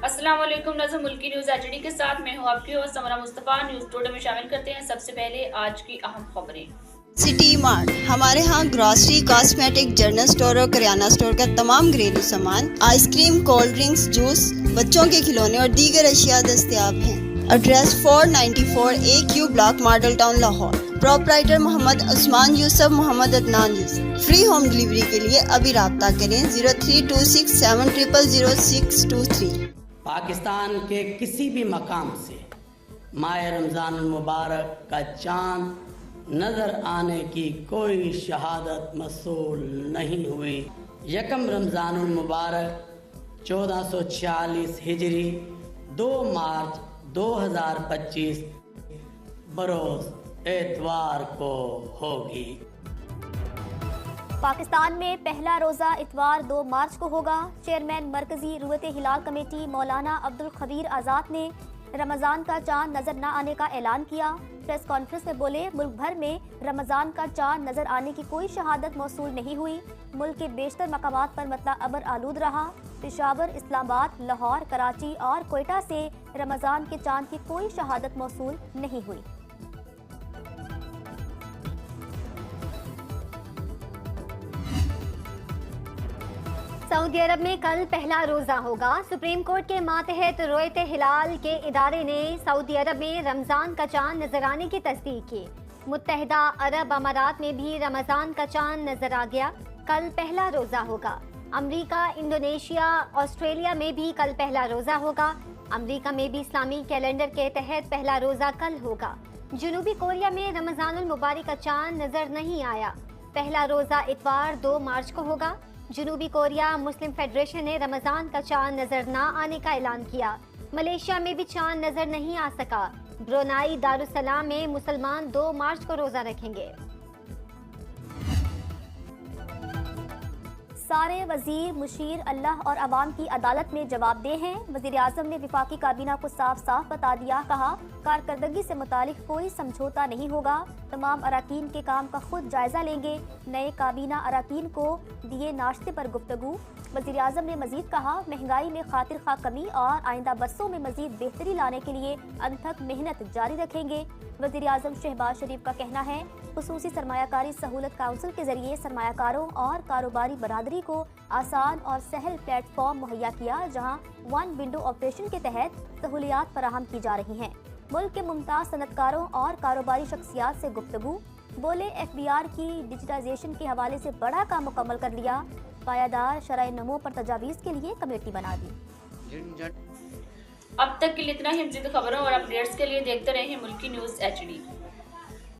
السلام علیکم، نظر ملکی نیوز ایچ ڈی کے ساتھ میں ہوں آپ کی ہوسٹ سمرہ مصطفیٰ۔ نیوز ٹوڈے میں شامل کرتے ہیں سب سے پہلے آج کی اہم خبریں۔ سٹی مارٹ ہمارے ہاں گراسری، کاسمیٹک، جنرل سٹور اور کریانہ سٹور کا تمام گھریلو سامان، ice cream, cold drinks, juice, بچوں کے کھلونے اور دیگر اشیاء دستیاب ہیں۔ Address 494 AQ block, model town, Lahore. Proprietor Muhammad Usman Yousuf, Muhammad Adnan Yousuf. Free home delivery کے لیے ابھی رابطہ کریں 0326700623۔ پاکستان کے کسی بھی مقام سے ماہ رمضان المبارک کا چاند نظر آنے کی کوئی شہادت موصول نہیں ہوئی۔ یکم رمضان المبارک 1446 ہجری 2 مارچ 2025 بروز اتوار کو ہوگی۔ پاکستان میں پہلا روزہ اتوار 2 مارچ کو ہوگا۔ چیئرمین مرکزی رویت ہلال کمیٹی مولانا عبدالخبیر آزاد نے رمضان کا چاند نظر نہ آنے کا اعلان کیا۔ پریس کانفرنس میں بولے، ملک بھر میں رمضان کا چاند نظر آنے کی کوئی شہادت موصول نہیں ہوئی۔ ملک کے بیشتر مقامات پر مطلع ابر آلود رہا۔ پشاور، اسلام آباد، لاہور، کراچی اور کوئٹہ سے رمضان کے چاند کی کوئی شہادت موصول نہیں ہوئی۔ سعودی عرب میں کل پہلا روزہ ہوگا۔ سپریم کورٹ کے ماتحت رویت ہلال کے ادارے نے سعودی عرب میں رمضان کا چاند نظر آنے کی تصدیق کی۔ متحدہ عرب امارات میں بھی رمضان کا چاند نظر آ گیا۔ کل پہلا روزہ ہوگا۔ امریکہ، انڈونیشیا، آسٹریلیا میں بھی کل پہلا روزہ ہوگا۔ امریکہ میں بھی اسلامی کیلنڈر کے تحت پہلا روزہ کل ہوگا۔ جنوبی کوریا میں رمضان المبارک کا چاند نظر نہیں آیا۔ پہلا روزہ اتوار 2 مارچ کو ہوگا۔ جنوبی کوریا مسلم فیڈریشن نے رمضان کا چاند نظر نہ آنے کا اعلان کیا۔ ملیشیا میں بھی چاند نظر نہیں آ سکا۔ برونائی دارالسلام میں مسلمان 2 مارچ کو روزہ رکھیں گے۔ سارے وزیر مشیر اللہ اور عوام کی عدالت میں جواب دہ ہیں۔ وزیر اعظم نے وفاقی کابینہ کو صاف صاف بتا دیا، کہا کارکردگی سے متعلق کوئی سمجھوتہ نہیں ہوگا، تمام اراکین کے کام کا خود جائزہ لیں گے۔ نئے کابینہ اراکین کو دیے ناشتے پر گفتگو۔ وزیر اعظم نے مزید کہا، مہنگائی میں خاطر خواہ کمی اور آئندہ برسوں میں مزید بہتری لانے کے لیے انتھک محنت جاری رکھیں گے۔ وزیر اعظم شہباز شریف کا کہنا ہے، خصوصی سرمایہ کاری سہولت کونسل کے ذریعے سرمایہ کاروں اور کاروباری برادری کو آسان اور سہل پلیٹ فارم مہیا کیا، جہاں ون ونڈو آپریشن کے تحت سہولیات فراہم کی جا رہی ہیں۔ ملک کے ممتاز صنعت کاروں اور کاروباری شخصیات سے گفتگو۔ بولے، FBR کی ڈیجیٹائزیشن کے حوالے سے بڑا کام مکمل کر لیا، پایدار شرح نمو پر تجاویز کے لیے کمیٹی بنا دی۔ اب تک کے لیے اتنا ہی۔ مزید خبروں اور اپڈیٹس کے لیے دیکھتے رہیں ملکی نیوز ایچ ڈی۔